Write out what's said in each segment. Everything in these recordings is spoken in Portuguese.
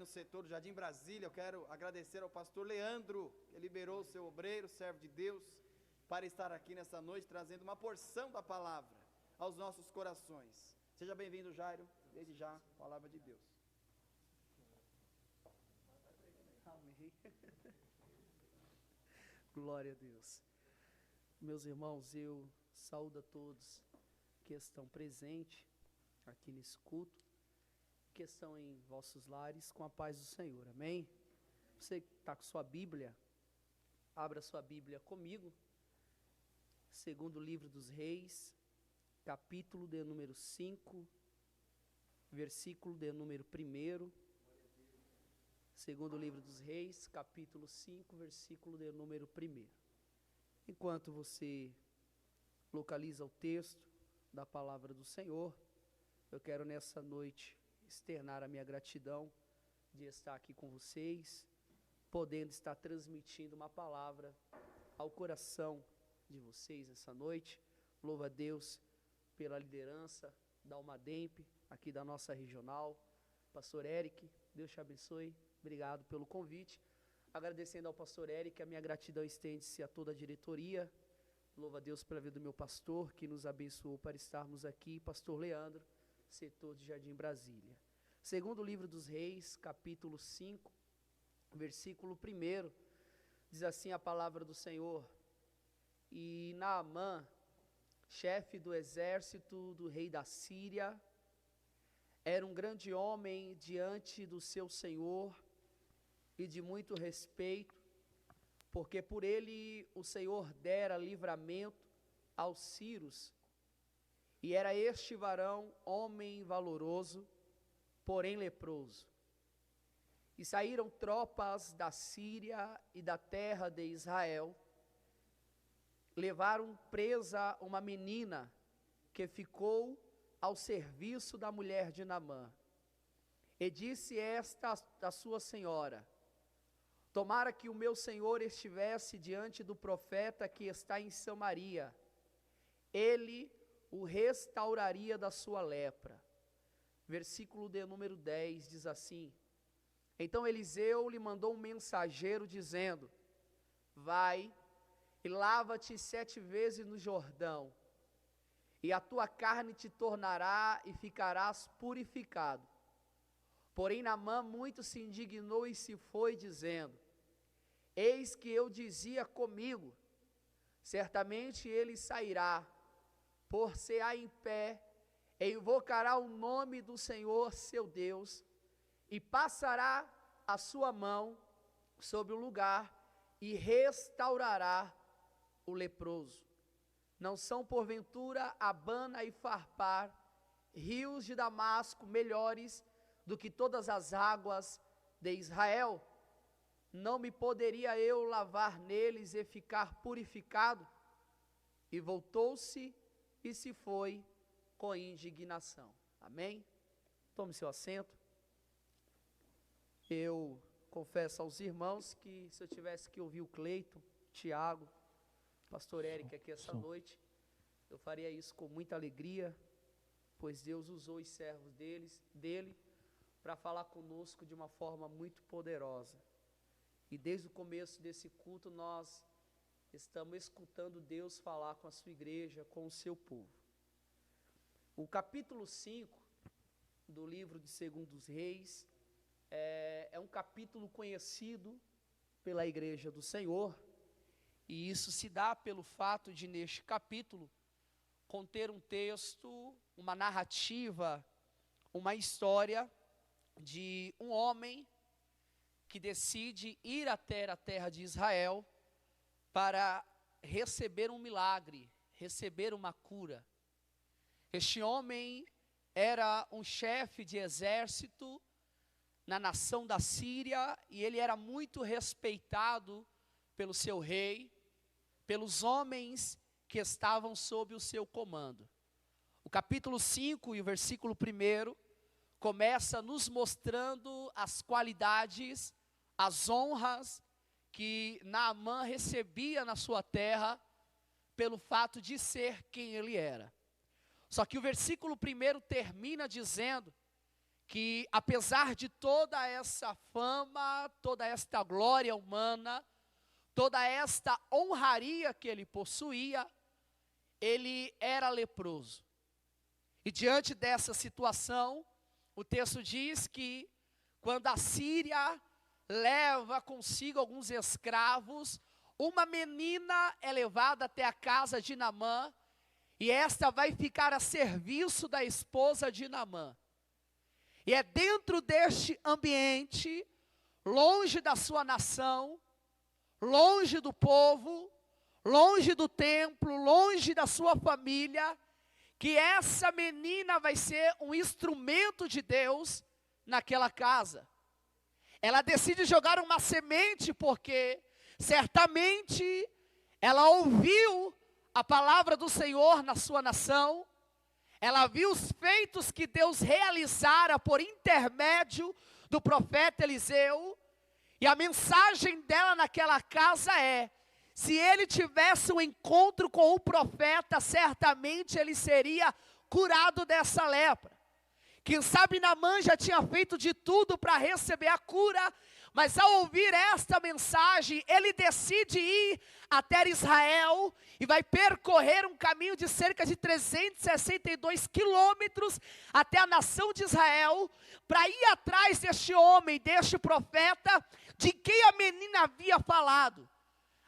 no setor do Jardim Brasília. Eu quero agradecer ao pastor Leandro, que liberou o seu obreiro, servo de Deus, para estar aqui nessa noite, trazendo uma porção da palavra aos nossos corações. Seja bem-vindo, Jairo, desde já, palavra de Deus. Amém. Glória a Deus. Meus irmãos, eu saúdo a todos que estão presentes aqui nesse culto, que estão em vossos lares, com a paz do Senhor, amém? Você que está com sua Bíblia, abra sua Bíblia comigo, segundo livro dos Reis, capítulo de número 5, versículo de número 1, segundo livro dos Reis, capítulo 5, versículo de número 1. Enquanto você localiza o texto da palavra do Senhor, eu quero nessa noite externar a minha gratidão de estar aqui com vocês, podendo estar transmitindo uma palavra ao coração de vocês essa noite. Louvo a Deus pela liderança da Almademp, aqui da nossa regional. Pastor Eric, Deus te abençoe, obrigado pelo convite. Agradecendo ao pastor Eric, a minha gratidão estende-se a toda a diretoria. Louvo a Deus pela vida do meu pastor, que nos abençoou para estarmos aqui. Pastor Leandro, setor de Jardim Brasília. Segundo livro dos Reis, capítulo 5, versículo 1, diz assim a palavra do Senhor: E Naamã, chefe do exército do rei da Síria, era um grande homem diante do seu senhor e de muito respeito, porque por ele o Senhor dera livramento aos sírios. E era este varão homem valoroso, porém leproso. E saíram tropas da Síria e da terra de Israel, levaram presa uma menina que ficou ao serviço da mulher de Naamã. E disse esta à sua senhora: Tomara que o meu senhor estivesse diante do profeta que está em Samaria, ele o restauraria da sua lepra. Versículo de número 10 diz assim: Então Eliseu lhe mandou um mensageiro dizendo: Vai e lava-te 7 vezes no Jordão, e a tua carne te tornará e ficarás purificado. Porém Naamã muito se indignou e se foi, dizendo: Eis que eu dizia comigo, certamente ele sairá, por-se-á em pé, e invocará o nome do Senhor seu Deus, e passará a sua mão sobre o lugar, e restaurará o leproso. Não são porventura Abana e Farpar, rios de Damasco, melhores do que todas as águas de Israel? Não me poderia eu lavar neles e ficar purificado? E voltou-se e se foi com indignação. Amém? Tome seu assento. Eu confesso aos irmãos que se eu tivesse que ouvir o Cleiton, Tiago, pastor Eric aqui essa noite, eu faria isso com muita alegria, pois Deus usou os servos dele para falar conosco de uma forma muito poderosa. E desde o começo desse culto nós estamos escutando Deus falar com a sua igreja, com o seu povo. O capítulo 5 do livro de 2 Reis é um capítulo conhecido pela igreja do Senhor, e isso se dá pelo fato de neste capítulo conter um texto, uma narrativa, uma história de um homem que decide ir até a terra de Israel para receber um milagre, receber uma cura. Este homem era um chefe de exército na nação da Síria, e ele era muito respeitado pelo seu rei, pelos homens que estavam sob o seu comando. O capítulo 5 e o versículo 1 começa nos mostrando as qualidades, as honras que Naamã recebia na sua terra pelo fato de ser quem ele era. Só que o versículo 1 termina dizendo que apesar de toda essa fama, toda esta glória humana, toda esta honraria que ele possuía, ele era leproso. E diante dessa situação, o texto diz que quando a Síria leva consigo alguns escravos, uma menina é levada até a casa de Naamã, e esta vai ficar a serviço da esposa de Naamã. E é dentro deste ambiente, longe da sua nação, longe do povo, longe do templo, longe da sua família, que essa menina vai ser um instrumento de Deus naquela casa. Ela decide jogar uma semente porque certamente ela ouviu a palavra do Senhor na sua nação, ela viu os feitos que Deus realizara por intermédio do profeta Eliseu, e a mensagem dela naquela casa é: se ele tivesse um encontro com o profeta, certamente ele seria curado dessa lepra. Quem sabe Naamã já tinha feito de tudo para receber a cura, mas ao ouvir esta mensagem, ele decide ir até Israel e vai percorrer um caminho de cerca de 362 quilômetros até a nação de Israel, para ir atrás deste homem, deste profeta, de quem a menina havia falado.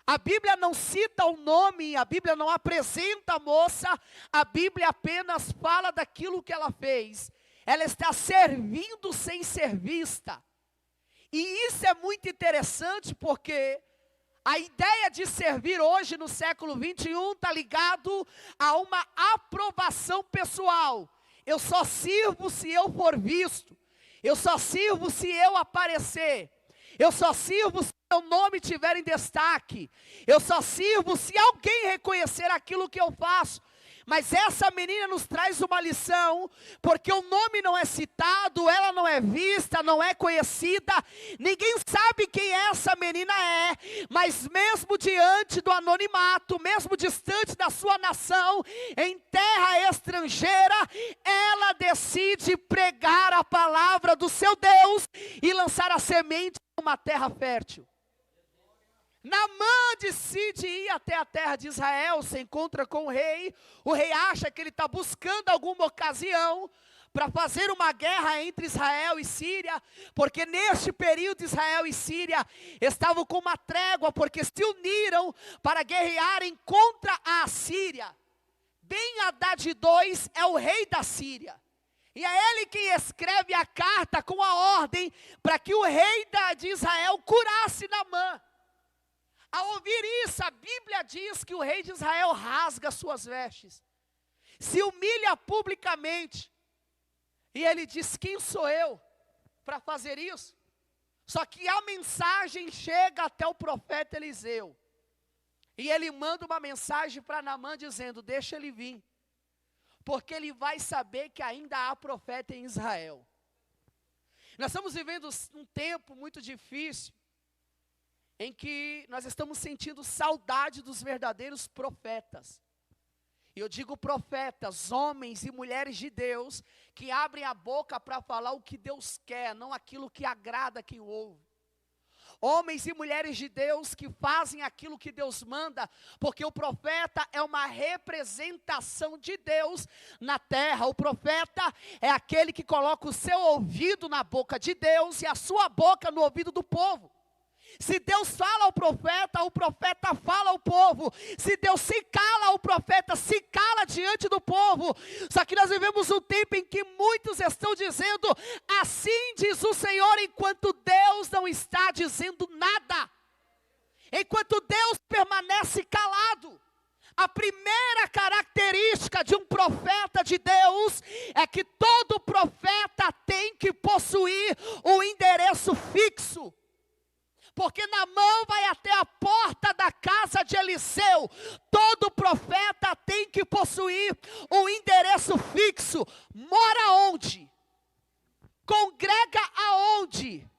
A Bíblia não cita o nome, a Bíblia não apresenta a moça, a Bíblia apenas fala daquilo que ela fez. Ela está servindo sem ser vista. E isso é muito interessante porque a ideia de servir hoje no século 21 está ligado a uma aprovação pessoal. Eu só sirvo se eu for visto. Eu só sirvo se eu aparecer. Eu só sirvo se meu nome estiver em destaque. Eu só sirvo se alguém reconhecer aquilo que eu faço. Mas essa menina nos traz uma lição, porque o nome não é citado, ela não é vista, não é conhecida, ninguém sabe quem essa menina é, mas mesmo diante do anonimato, mesmo distante da sua nação, em terra estrangeira, ela decide pregar a palavra do seu Deus e lançar a semente em uma terra fértil. Naamã decide ir até a terra de Israel, se encontra com o rei acha que ele está buscando alguma ocasião para fazer uma guerra entre Israel e Síria, porque neste período Israel e Síria estavam com uma trégua, porque se uniram para guerrearem contra a Síria. Ben-Hadad II é o rei da Síria, e é ele quem escreve a carta com a ordem para que o rei de Israel curasse Naamã. Ao ouvir isso, a Bíblia diz que o rei de Israel rasga suas vestes, se humilha publicamente, e ele diz: quem sou eu para fazer isso? Só que a mensagem chega até o profeta Eliseu, e ele manda uma mensagem para Naamã dizendo: deixa ele vir, porque ele vai saber que ainda há profeta em Israel. Nós estamos vivendo um tempo muito difícil, em que nós estamos sentindo saudade dos verdadeiros profetas. E eu digo profetas, homens e mulheres de Deus, que abrem a boca para falar o que Deus quer, não aquilo que agrada quem ouve. Homens e mulheres de Deus que fazem aquilo que Deus manda, porque o profeta é uma representação de Deus na terra. O profeta é aquele que coloca o seu ouvido na boca de Deus e a sua boca no ouvido do povo. Se Deus fala ao profeta, o profeta fala ao povo. Se Deus se cala, o profeta se cala diante do povo. Só que nós vivemos um tempo em que muitos estão dizendo: assim diz o Senhor, enquanto Deus não está dizendo nada. Enquanto Deus permanece calado. A primeira característica de um profeta de Deus é que todo profeta tem que possuir um endereço fixo. Porque Naamã vai até a porta da casa de Eliseu. Todo profeta tem que possuir um endereço fixo. Mora onde? Congrega aonde?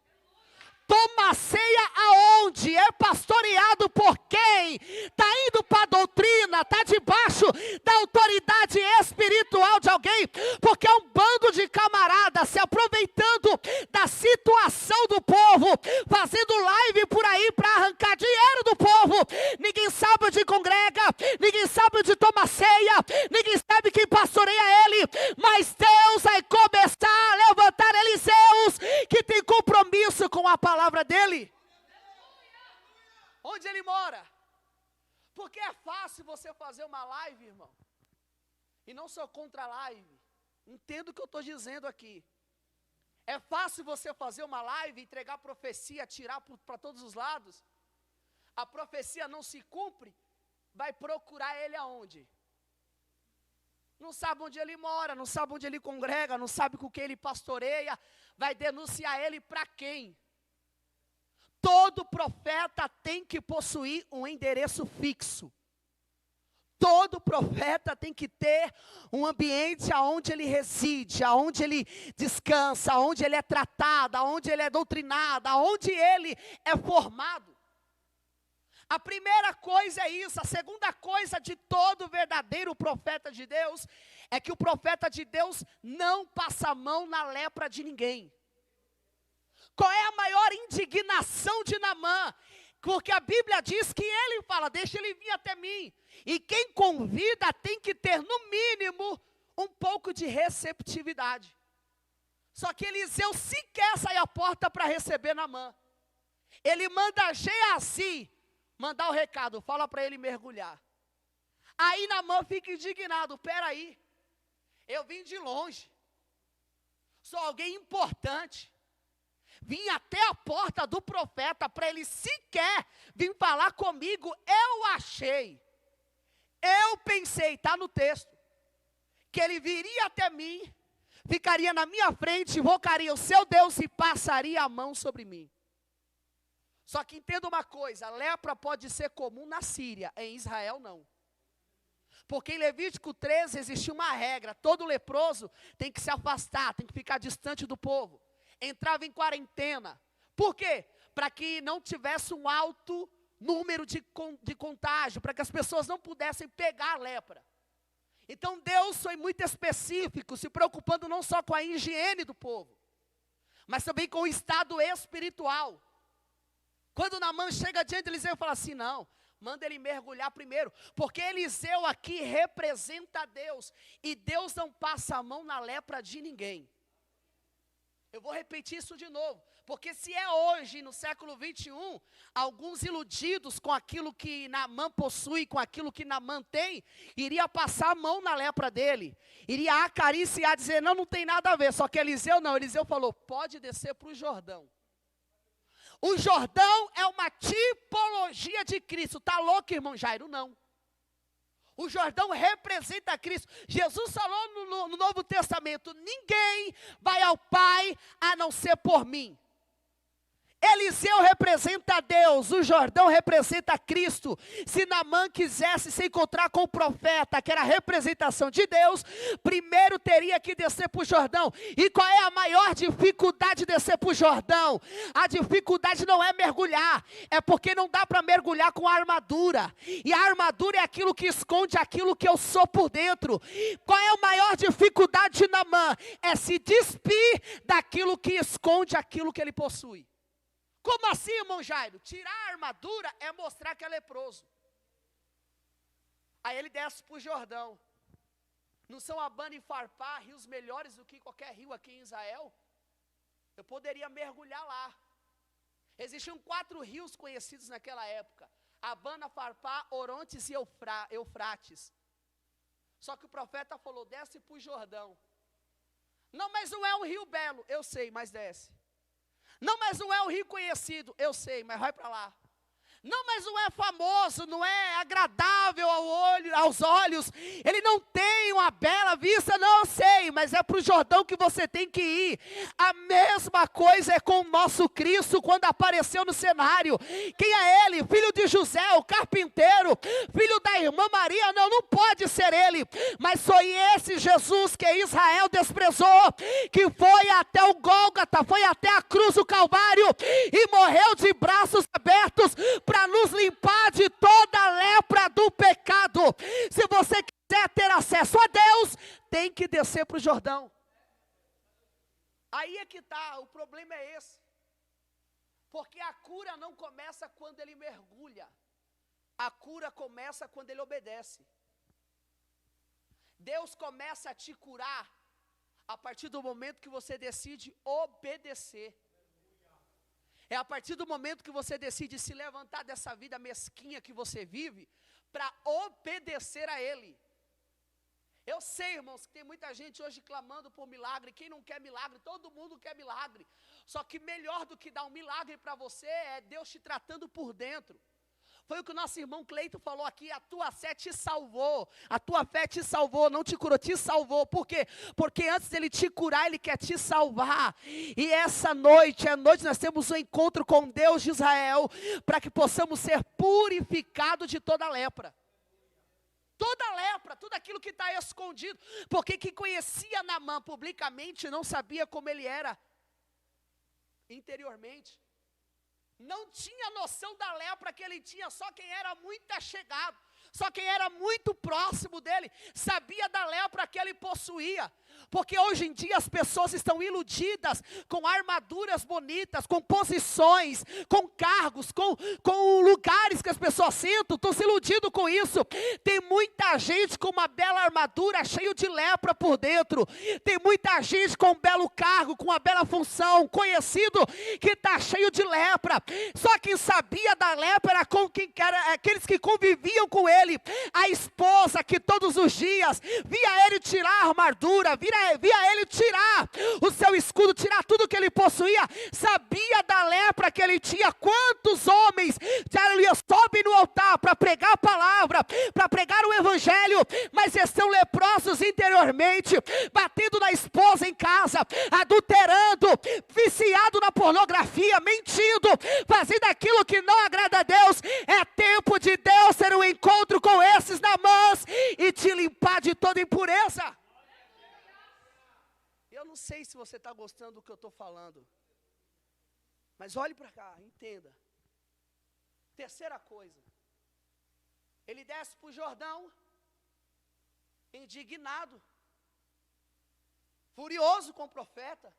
Toma ceia aonde? É pastoreado por quem? Está indo para a doutrina? Está debaixo da autoridade espiritual de alguém? Porque é um bando de camaradas se aproveitando compromisso com a palavra dele. Onde ele mora? Porque é fácil você fazer uma live, irmão. E não sou contra a live. Entendo o que eu estou dizendo aqui. É fácil você fazer uma live, entregar profecia, tirar para todos os lados. A profecia não se cumpre, vai procurar ele aonde? Não sabe onde ele mora, não sabe onde ele congrega, não sabe com quem ele pastoreia, vai denunciar ele para quem? Todo profeta tem que possuir um endereço fixo. Todo profeta tem que ter um ambiente aonde ele reside, aonde ele descansa, aonde ele é tratado, aonde ele é doutrinado, aonde ele é formado. A primeira coisa é isso. A segunda coisa de todo verdadeiro profeta de Deus é que o profeta de Deus não passa a mão na lepra de ninguém. Qual é a maior indignação de Naamã? Porque a Bíblia diz que ele fala, deixa ele vir até mim. E quem convida tem que ter, no mínimo, um pouco de receptividade. Só que Eliseu sequer sai à porta para receber Naamã. Ele manda Geazi mandar o recado, fala para ele mergulhar. Aí Naamã fica indignado, peraí, eu vim de longe, sou alguém importante. Vim até a porta do profeta para ele sequer vir falar comigo. Eu pensei, está no texto, que ele viria até mim, ficaria na minha frente, invocaria o seu Deus e passaria a mão sobre mim. Só que entenda uma coisa, lepra pode ser comum na Síria, em Israel não. Porque em Levítico 13 existe uma regra, todo leproso tem que se afastar, tem que ficar distante do povo. Entrava em quarentena. Por quê? Para que não tivesse um alto número de contágio, para que as pessoas não pudessem pegar a lepra. Então Deus foi muito específico, se preocupando não só com a higiene do povo, mas também com o estado espiritual. Quando Naamã chega diante de Eliseu e fala assim, não, manda ele mergulhar primeiro, porque Eliseu aqui representa Deus, e Deus não passa a mão na lepra de ninguém. Eu vou repetir isso de novo, porque se é hoje, no século 21, alguns iludidos com aquilo que Naamã possui, com aquilo que Naamã tem, iria passar a mão na lepra dele, iria acariciar, dizer, não tem nada a ver, só que Eliseu não, Eliseu falou, pode descer para o Jordão. O Jordão é uma tipologia de Cristo, está louco, irmão Jairo? Não. O Jordão representa Cristo. Jesus falou no Novo Testamento, ninguém vai ao Pai a não ser por mim. Eliseu representa Deus, o Jordão representa Cristo. Se Naamã quisesse se encontrar com o profeta, que era a representação de Deus, primeiro teria que descer para o Jordão. E qual é a maior dificuldade de descer para o Jordão? A dificuldade não é mergulhar, é porque não dá para mergulhar com a armadura. E a armadura é aquilo que esconde aquilo que eu sou por dentro. Qual é a maior dificuldade de Naamã? É se despir daquilo que esconde aquilo que ele possui. Como assim, irmão Jairo? Tirar a armadura é mostrar que é leproso. Aí ele desce para o Jordão. Não são Abana e Farpá, rios melhores do que qualquer rio aqui em Israel? Eu poderia mergulhar lá. Existiam 4 rios conhecidos naquela época. Abana, Farpá, Orontes e Eufrates. Só que o profeta falou, desce para o Jordão. Não, mas não é um rio belo. Eu sei, mas desce. Não, mas não é um rio conhecido. Eu sei, mas vai para lá. Não, mas não é famoso, não é agradável aos olhos. Ele não tem uma bela vista, não, eu sei, mas é para o Jordão que você tem que ir. A mesma coisa é com o nosso Cristo quando apareceu no cenário. Quem é ele? Filho de José, o carpinteiro, filho da irmã Maria? Não, não pode ser ele. Mas foi esse Jesus que Israel desprezou, que foi até o Gólgota, foi até a cruz do Calvário e morreu de braços abertos para nos limpar de toda a lepra do pecado. Se você quiser ter acesso a Deus, tem que descer para o Jordão. Aí é que está, o problema é esse. Porque a cura não começa quando ele mergulha. A cura começa quando ele obedece. Deus começa a te curar a partir do momento que você decide obedecer. É a partir do momento que você decide se levantar dessa vida mesquinha que você vive, para obedecer a Ele. Eu sei, irmãos, que tem muita gente hoje clamando por milagre. Quem não quer milagre? Todo mundo quer milagre. Só que melhor do que dar um milagre para você é Deus te tratando por dentro. Foi o que o nosso irmão Cleito falou aqui, a tua fé te salvou, a tua fé te salvou, não te curou, te salvou. Por quê? Porque antes dele te curar, ele quer te salvar. E essa noite, nós temos um encontro com Deus de Israel, para que possamos ser purificados de toda lepra. Toda lepra, tudo aquilo que está escondido. Porque quem conhecia Naamã publicamente, não sabia como ele era interiormente. Não tinha noção da lepra que ele tinha, só quem era muito achegado, só quem era muito próximo dele, sabia da lepra que ele possuía. Porque hoje em dia as pessoas estão iludidas com armaduras bonitas, com posições, com cargos, com lugares que as pessoas sentam, estão se iludindo com isso. Tem muita gente com uma bela armadura, cheio de lepra por dentro. Tem muita gente com um belo cargo, com uma bela função, conhecido, que está cheio de lepra. Só quem sabia da lepra era com quem era aqueles que conviviam com ele. A esposa que todos os dias via ele tirar a armadura, via ele tirar o seu escudo, tirar tudo que ele possuía, sabia da lepra que ele tinha. Quantos homens sobem no altar para pregar a palavra, para pregar o evangelho, mas estão leprosos interiormente, batendo na esposa em casa, adulterando, viciado na pornografia, mentindo, fazendo aquilo que não agrada a Deus. É tempo de Deus ter um encontro com esses Naamãs e te limpar de toda impureza. Eu não sei se você está gostando do que eu estou falando, mas olhe para cá, entenda. Terceira coisa, ele desce para o Jordão, indignado, furioso com o profeta.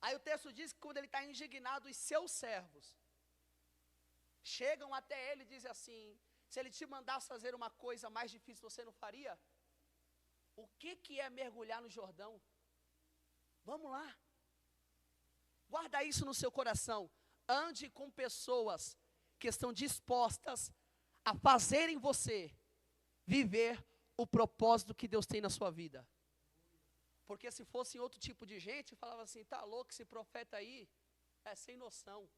Aí o texto diz que quando ele está indignado, os seus servos chegam até ele e dizem assim: se ele te mandasse fazer uma coisa mais difícil, você não faria? O que é mergulhar no Jordão? Vamos lá. Guarda isso no seu coração. Ande com pessoas que estão dispostas a fazerem você viver o propósito que Deus tem na sua vida. Porque se fosse outro tipo de gente, falava assim: tá louco, esse profeta aí é sem noção.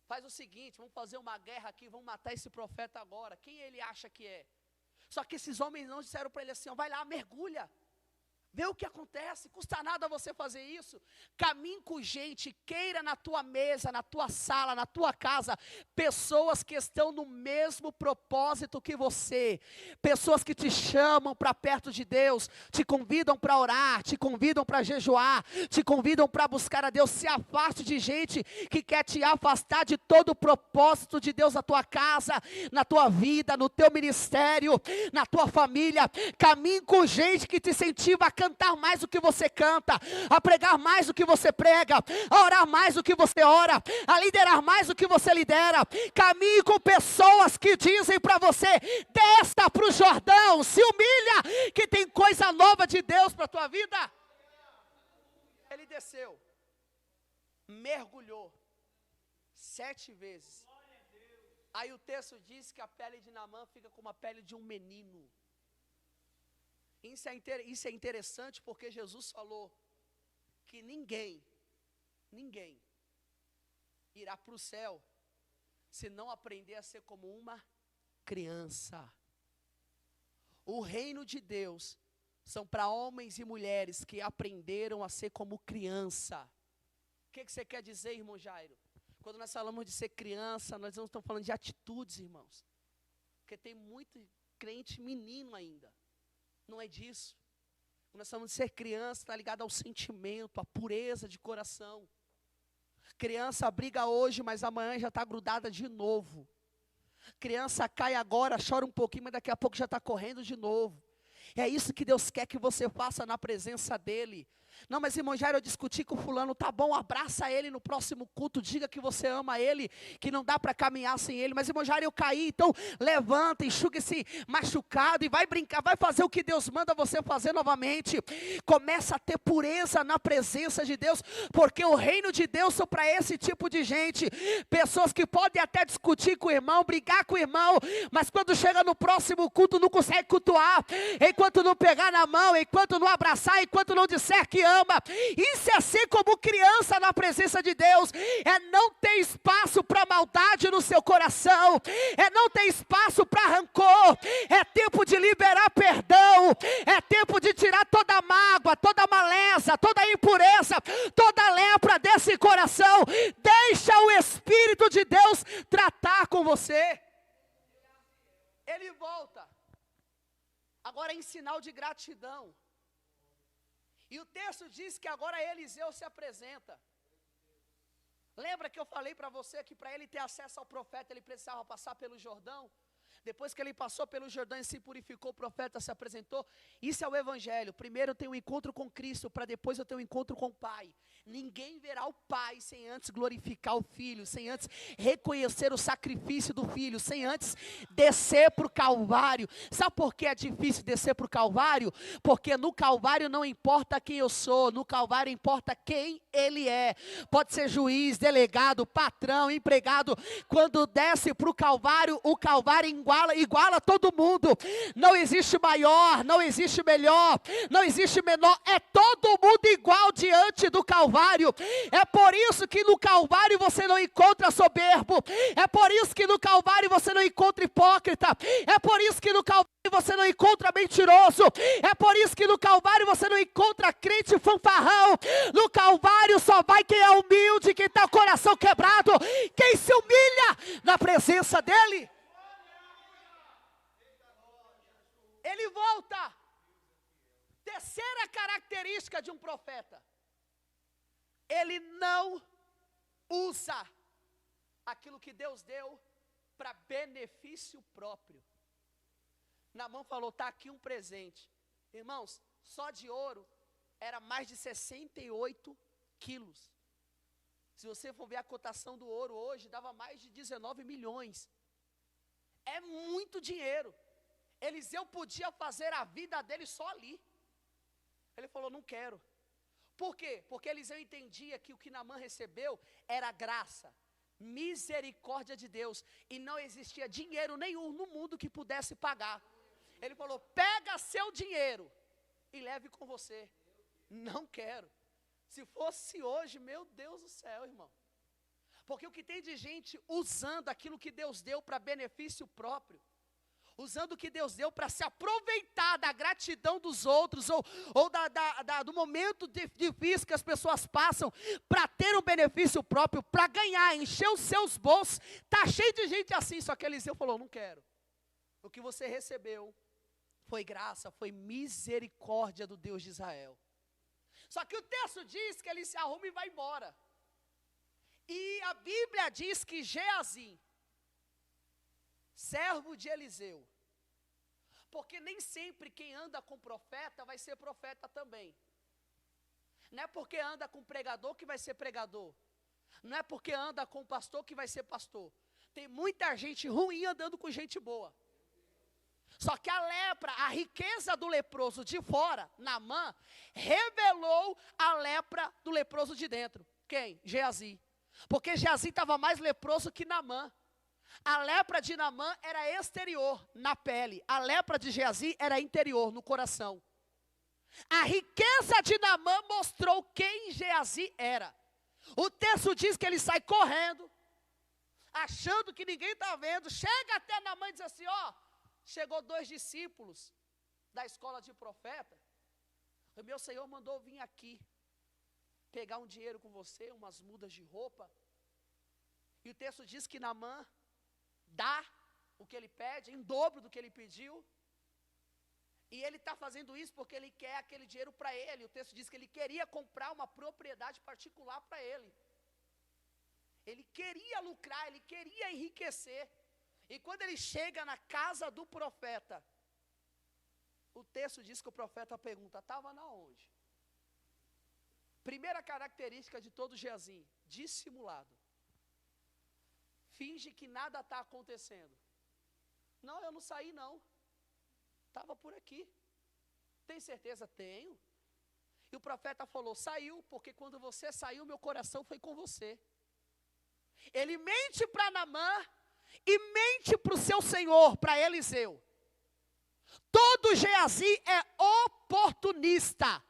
Faz o seguinte, vamos fazer uma guerra aqui, vamos matar esse profeta agora. Quem ele acha que é? Só que esses homens não disseram para ele assim: ó, vai lá, mergulha, vê o que acontece, custa nada você fazer isso. Caminhe com gente, queira na tua mesa, na tua sala, na tua casa, pessoas que estão no mesmo propósito que você, pessoas que te chamam para perto de Deus, te convidam para orar, te convidam para jejuar, te convidam para buscar a Deus. Se afaste de gente que quer te afastar de todo o propósito de Deus na tua casa, na tua vida, no teu ministério, na tua família. Caminhe com gente que te incentiva a cantar mais do que você canta, a pregar mais do que você prega, a orar mais do que você ora, a liderar mais do que você lidera. Caminhe com pessoas que dizem para você: desça para o Jordão, se humilha, que tem coisa nova de Deus para a tua vida. Ele desceu, mergulhou 7 vezes. Aí o texto diz que a pele de Naamã fica como a pele de um menino. Isso é interessante porque Jesus falou que ninguém irá para o céu se não aprender a ser como uma criança. O reino de Deus são para homens e mulheres que aprenderam a ser como criança. O que você quer dizer, irmão Jairo? Quando nós falamos de ser criança, nós não estamos falando de atitudes, irmãos. Porque tem muito crente menino ainda. Não é disso. Quando nós falamos de ser criança, está ligado ao sentimento, à pureza de coração. Criança briga hoje, mas amanhã já está grudada de novo. Criança cai agora, chora um pouquinho, mas daqui a pouco já está correndo de novo. É isso que Deus quer que você faça na presença dEle. Não, mas irmão Jairo, eu discuti com o fulano. Tá bom, abraça ele no próximo culto, diga que você ama ele, que não dá para caminhar sem ele. Mas irmão Jairo, eu caí, então levanta, enxuga esse machucado e vai brincar, vai fazer o que Deus manda você fazer novamente. Começa a ter pureza na presença de Deus, porque o reino de Deus são para esse tipo de gente. Pessoas que podem até discutir com o irmão, brigar com o irmão, mas quando chega no próximo culto não consegue cultuar, enquanto não pegar na mão, enquanto não abraçar, enquanto não disser que ama. Isso é ser como criança na presença de Deus, é não ter espaço para maldade no seu coração, é não ter espaço para rancor, é tempo de liberar perdão, é tempo de tirar toda mágoa, toda maleza, toda impureza, toda lepra desse coração. Deixa o Espírito de Deus tratar com você. Ele volta, agora em sinal de gratidão. E o texto diz que agora Eliseu se apresenta. Lembra que eu falei para você que para ele ter acesso ao profeta, ele precisava passar pelo Jordão? Depois que ele passou pelo Jordão e se purificou, o profeta se apresentou. Isso é o evangelho. Primeiro eu tenho um encontro com Cristo, para depois eu ter um encontro com o Pai. Ninguém verá o Pai sem antes glorificar o Filho, sem antes reconhecer o sacrifício do Filho, sem antes descer para o Calvário. Sabe por que é difícil descer para o Calvário? Porque no Calvário não importa quem eu sou, no Calvário importa quem Ele é. Pode ser juiz, delegado, patrão, empregado. Quando desce para o Calvário iguala todo mundo. Não existe maior, não existe melhor, não existe menor. É todo mundo igual diante do Calvário. É por isso que no Calvário você não encontra soberbo. É por isso que no Calvário você não encontra hipócrita. É por isso que no Calvário você não encontra mentiroso. É por isso que no Calvário você não encontra crente fanfarrão. No Calvário só vai quem é humilde, quem está com o coração quebrado, quem se humilha na presença dEle. Ele volta. Terceira característica de um profeta: ele não usa aquilo que Deus deu para benefício próprio. Naamã falou: está aqui um presente. Irmãos, só de ouro era mais de 68 quilos. Se você for ver a cotação do ouro hoje, dava mais de 19 milhões. É muito dinheiro. Eliseu podia fazer a vida dele só ali. Ele falou: não quero. Por quê? Porque Eliseu entendia que o que Naamã recebeu era graça, misericórdia de Deus, e não existia dinheiro nenhum no mundo que pudesse pagar. Ele falou: pega seu dinheiro e leve com você. Não quero. Se fosse hoje, meu Deus do céu, irmão. Porque o que tem de gente usando aquilo que Deus deu para benefício próprio, usando o que Deus deu para se aproveitar da gratidão dos outros, ou do momento difícil que as pessoas passam, para ter um benefício próprio, para ganhar, encher os seus bolsos. Está cheio de gente assim. Só que Eliseu falou: não quero. O que você recebeu foi graça, foi misericórdia do Deus de Israel. Só que o texto diz que ele se arruma e vai embora. E a Bíblia diz que Geazi, servo de Eliseu, porque nem sempre quem anda com profeta vai ser profeta também. Não é porque anda com pregador que vai ser pregador. Não é porque anda com pastor que vai ser pastor. Tem muita gente ruim andando com gente boa. Só que a lepra, a riqueza do leproso de fora, Naamã, revelou a lepra do leproso de dentro. Quem? Geazi. Porque Geazi estava mais leproso que Naamã. A lepra de Naamã era exterior, na pele. A lepra de Geazi era interior, no coração. A riqueza de Naamã mostrou quem Geazi era. O texto diz que ele sai correndo, achando que ninguém está vendo. Chega até Naamã e diz assim: ó, chegou 2 discípulos da escola de profeta. O meu Senhor mandou vir aqui pegar um dinheiro com você, umas mudas de roupa. E o texto diz que Naamã dá o que ele pede, em dobro do que ele pediu. E ele está fazendo isso porque ele quer aquele dinheiro para ele. O texto diz que ele queria comprar uma propriedade particular para ele. Ele queria lucrar, ele queria enriquecer. E quando ele chega na casa do profeta, o texto diz que o profeta pergunta: estava na onde? Primeira característica de todo Geazi, dissimulado. Finge que nada está acontecendo. Não, eu não saí não. Estava por aqui. Tem certeza? Tenho. E o profeta falou, saiu, porque quando você saiu, meu coração foi com você. Ele mente para Naamã e mente para o seu senhor, para Eliseu. Todo Geazi é oportunista.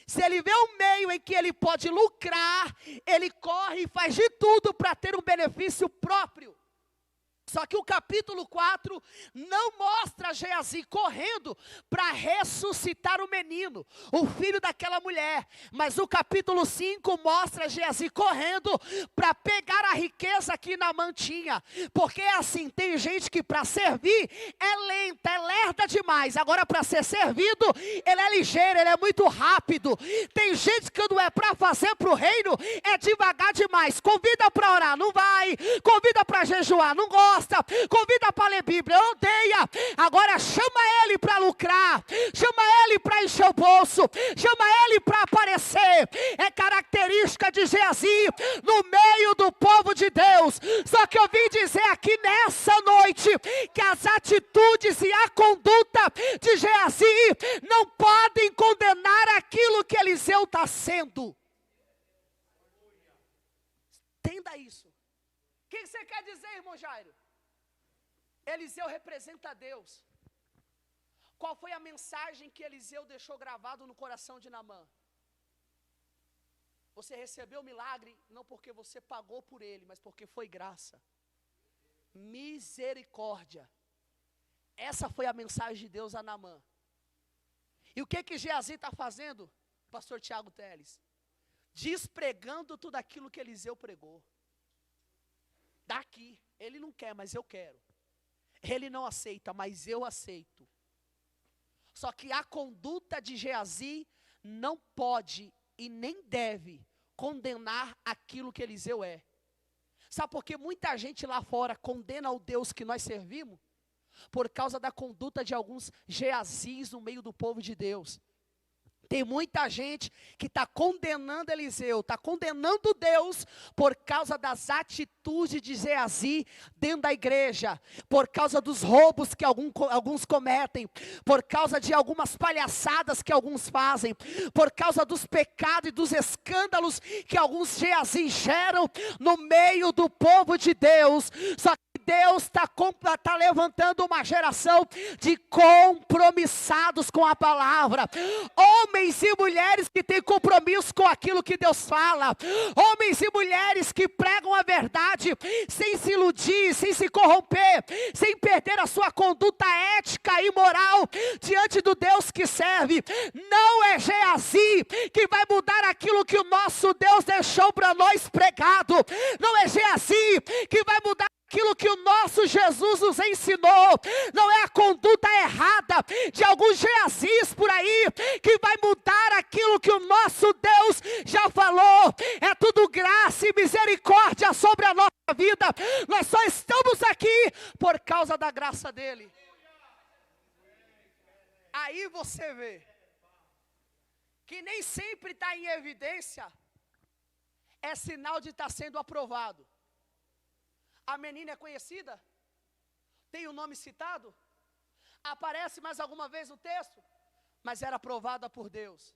Se ele vê um meio em que ele pode lucrar, ele corre e faz de tudo para ter um benefício próprio. Só que o capítulo 4 não mostra Geazi correndo para ressuscitar o menino, o filho daquela mulher. Mas o capítulo 5 mostra Geazi correndo para pegar a riqueza que Naamã tinha. Porque é assim, tem gente que para servir é lenta, é lerda demais. Agora para ser servido, ele é ligeiro, ele é muito rápido. Tem gente que quando é para fazer para o reino, é devagar demais. Convida para orar, não vai. Convida para jejuar, não gosta. Convida para ler Bíblia, odeia. Agora chama ele para lucrar, chama ele para encher o bolso, chama ele para aparecer. É característica de Geazi no meio do povo de Deus. Só que eu vim dizer aqui nessa noite que as atitudes e a conduta de Geazi não podem condenar aquilo que Eliseu está sendo. Entenda isso. O que você quer dizer, irmão Jairo? Eliseu representa Deus. Qual foi a mensagem que Eliseu deixou gravado no coração de Naamã? Você recebeu o milagre não porque você pagou por ele, mas porque foi graça. Misericórdia. Essa foi a mensagem de Deus a Naamã. E o que Geazi está fazendo, pastor Tiago Teles? Despregando tudo aquilo que Eliseu pregou. Daqui, ele não quer, mas eu quero. Ele não aceita, mas eu aceito. Só que a conduta de Geazi não pode e nem deve condenar aquilo que Eliseu é. Sabe por que muita gente lá fora condena o Deus que nós servimos? Por causa da conduta de alguns Geazis no meio do povo de Deus. Tem muita gente que está condenando Eliseu, está condenando Deus por causa das atitudes de Geazi dentro da igreja, por causa dos roubos que alguns cometem, por causa de algumas palhaçadas que alguns fazem, por causa dos pecados e dos escândalos que alguns Geazi geram no meio do povo de Deus. Só que Deus está levantando uma geração de compromissados com a palavra. Homens e mulheres que têm compromisso com aquilo que Deus fala. Homens e mulheres que pregam a verdade sem se iludir, sem se corromper, sem perder a sua conduta ética e moral diante do Deus que serve. Não é Geazi que vai mudar aquilo que o nosso Deus deixou para nós pregado. Não é Geazi que vai mudar aquilo que o nosso Jesus nos ensinou. Não é a conduta errada de alguns Geazis por aí que vai mudar aquilo que o nosso Deus já falou. É tudo graça e misericórdia sobre a nossa vida. Nós só estamos aqui por causa da graça dele. Aí você vê que nem sempre está em evidência é sinal de estar sendo aprovado. A menina é conhecida? Tem o nome citado? Aparece mais alguma vez no texto? Mas era aprovada por Deus.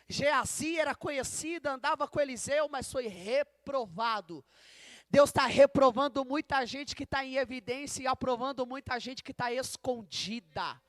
Geazi era conhecida, andava com Eliseu, mas foi reprovado. Deus está reprovando muita gente que está em evidência e aprovando muita gente que está escondida.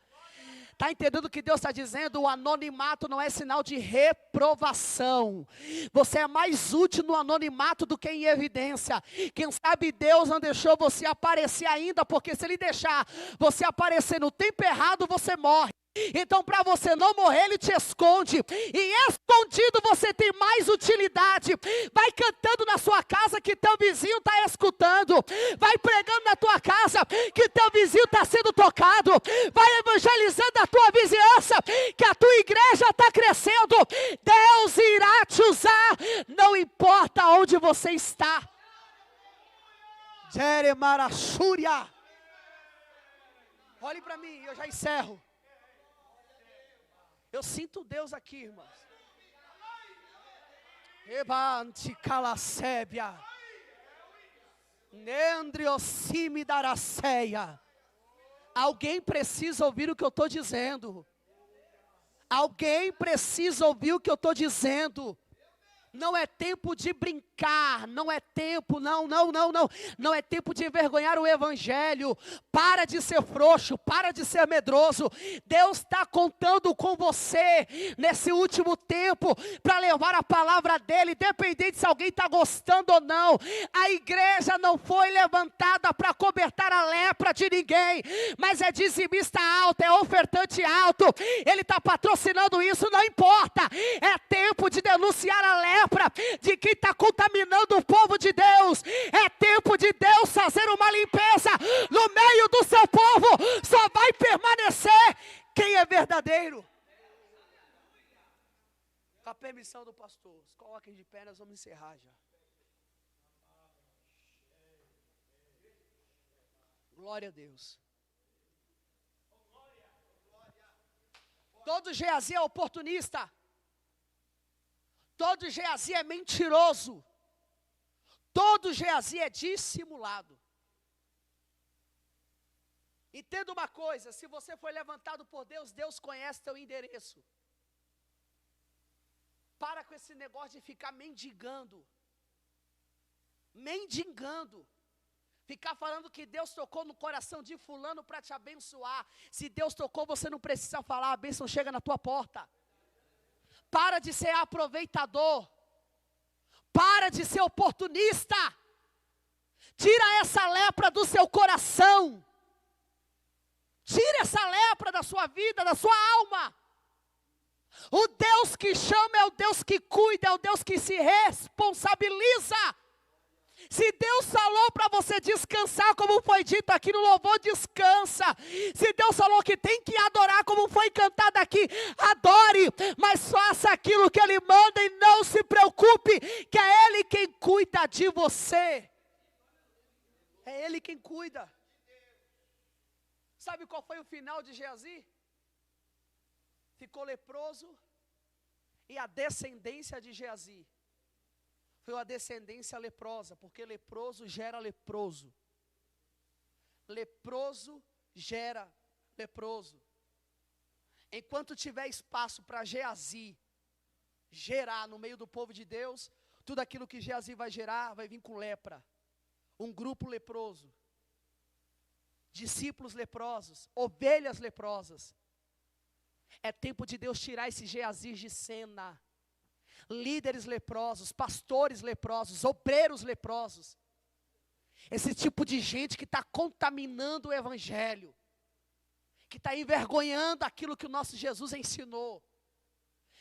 Está entendendo o que Deus está dizendo? O anonimato não é sinal de reprovação. Você é mais útil no anonimato do que em evidência. Quem sabe Deus não deixou você aparecer ainda, porque se Ele deixar você aparecer no tempo errado, você morre. Então para você não morrer, Ele te esconde. E escondido você tem mais utilidade. Vai cantando na sua casa que teu vizinho está escutando. Vai pregando na tua casa que teu vizinho está sendo tocado. Vai evangelizando a tua vizinhança que a tua igreja está crescendo. Deus irá te usar, não importa onde você está. Jeremarachúria. Olhe para mim, eu já encerro. Eu sinto Deus aqui, irmãos. Ebante calacébia. Nendriocime daraceia. Alguém precisa ouvir o que eu estou dizendo. Alguém precisa ouvir o que eu estou dizendo. Não é tempo de brincar, não é tempo, não é tempo de envergonhar o evangelho. Para de ser frouxo, para de ser medroso. Deus está contando com você nesse último tempo para levar a palavra dele, independente se alguém está gostando ou não. A igreja não foi levantada para cobertar a lepra de ninguém, mas é dizimista alto, é ofertante alto. Ele está patrocinando isso, não importa. É tempo de denunciar a lepra de quem está contaminando o povo de Deus. É tempo de Deus fazer uma limpeza no meio do seu povo. Só vai permanecer quem é verdadeiro. Com a permissão do pastor, coloquem de pé, nós vamos encerrar já. Glória a Deus. Todo Geazi é oportunista. Todo Geazi é mentiroso. Todo Geazi é dissimulado. Entenda uma coisa, se você foi levantado por Deus, Deus conhece teu endereço. Para com esse negócio de ficar mendigando. Mendigando. Ficar falando que Deus tocou no coração de fulano para te abençoar. Se Deus tocou, você não precisa falar, a bênção chega na tua porta. Para de ser aproveitador. Para de ser oportunista. Tira essa lepra do seu coração. Tira essa lepra da sua vida, da sua alma. O Deus que chama é o Deus que cuida, é o Deus que se responsabiliza. Se Deus falou para você descansar, como foi dito aqui no louvor, descansa. Se Deus falou que tem que adorar, como foi cantado aqui, adore. Mas faça aquilo que Ele manda e não se preocupe, que é Ele quem cuida de você. É Ele quem cuida. Sabe qual foi o final de Geazi? Ficou leproso e a descendência de Geazi foi uma descendência leprosa, porque leproso gera leproso. Leproso gera leproso. Enquanto tiver espaço para Geazi gerar no meio do povo de Deus, tudo aquilo que Geazi vai gerar vai vir com lepra. Um grupo leproso. Discípulos leprosos, ovelhas leprosas. É tempo de Deus tirar esses Geazis de cena. Líderes leprosos, pastores leprosos, obreiros leprosos. Esse tipo de gente que está contaminando o evangelho. Que está envergonhando aquilo que o nosso Jesus ensinou.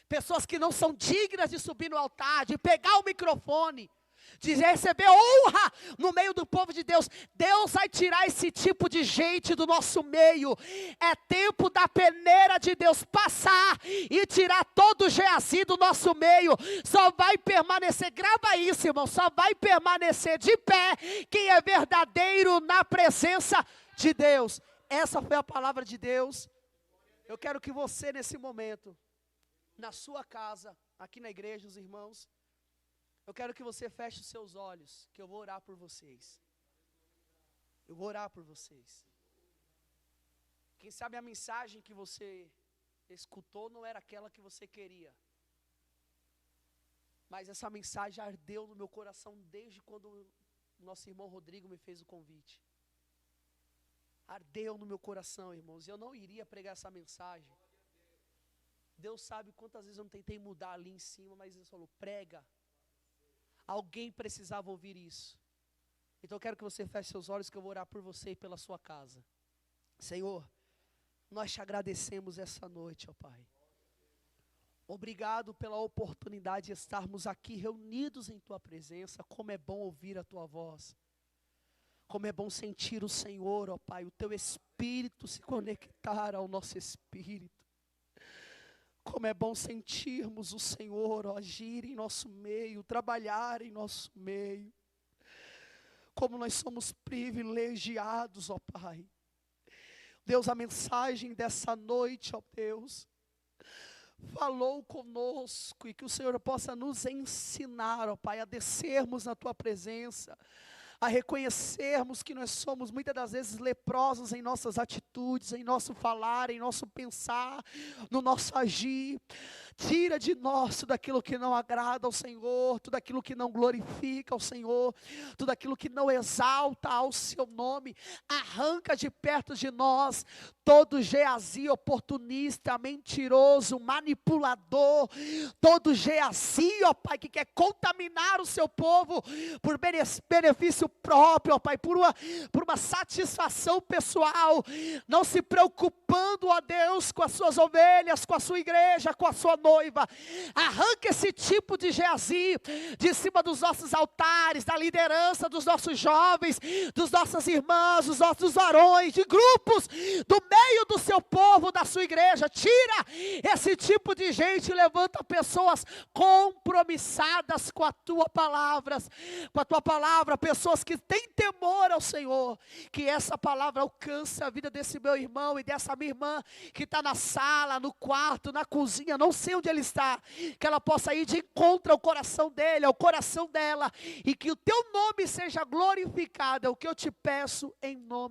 Pessoas que não são dignas de subir no altar, de pegar o microfone, de receber honra no meio do povo de Deus. Deus vai tirar esse tipo de gente do nosso meio. É tempo da peneira de Deus passar e tirar todo o Geazi do nosso meio. Só vai permanecer, grava isso, irmão, só vai permanecer de pé quem é verdadeiro na presença de Deus. Essa foi a palavra de Deus. Eu quero que você nesse momento, na sua casa, aqui na igreja, os irmãos, eu quero que você feche os seus olhos, que eu vou orar por vocês. Eu vou orar por vocês. Quem sabe a mensagem que você escutou não era aquela que você queria. Mas essa mensagem ardeu no meu coração desde quando o nosso irmão Rodrigo me fez o convite. Ardeu no meu coração, irmãos. Eu não iria pregar essa mensagem. Deus sabe quantas vezes eu não tentei mudar ali em cima, mas Deus falou, prega. Alguém precisava ouvir isso. Então eu quero que você feche seus olhos, que eu vou orar por você e pela sua casa. Senhor, nós te agradecemos essa noite, ó Pai. Obrigado pela oportunidade de estarmos aqui reunidos em Tua presença. Como é bom ouvir a Tua voz. Como é bom sentir o Senhor, ó Pai, o Teu Espírito se conectar ao nosso Espírito. Como é bom sentirmos o Senhor agir em nosso meio, trabalhar em nosso meio. Como nós somos privilegiados, ó Pai. Deus, a mensagem dessa noite, ó Deus, falou conosco, e que o Senhor possa nos ensinar, ó Pai, a descermos na Tua presença, a reconhecermos que nós somos muitas das vezes leprosos em nossas atitudes, em nosso falar, em nosso pensar, no nosso agir. Tira de nós tudo aquilo que não agrada ao Senhor, tudo aquilo que não glorifica ao Senhor, tudo aquilo que não exalta ao seu nome. Arranca de perto de nós todo Geazi oportunista, mentiroso, manipulador, todo Geazi, ó Pai, que quer contaminar o seu povo por benefício próprio, ó Pai, por uma satisfação pessoal, não se preocupando, ó Deus, com as suas ovelhas, com a sua igreja, com a sua noiva. Arranca esse tipo de Geazi de cima dos nossos altares, da liderança dos nossos jovens, dos nossas irmãs, dos nossos varões, de grupos, do meio do seu povo, da sua igreja. Tira esse tipo de gente e levanta pessoas compromissadas com a tua palavra, pessoas que têm temor ao Senhor. Que essa palavra alcance a vida desse meu irmão e dessa minha irmã que está na sala, no quarto, na cozinha, não sei onde ele está, que ela possa ir de encontro ao coração dele, ao coração dela, e que o teu nome seja glorificado. É o que eu te peço em nome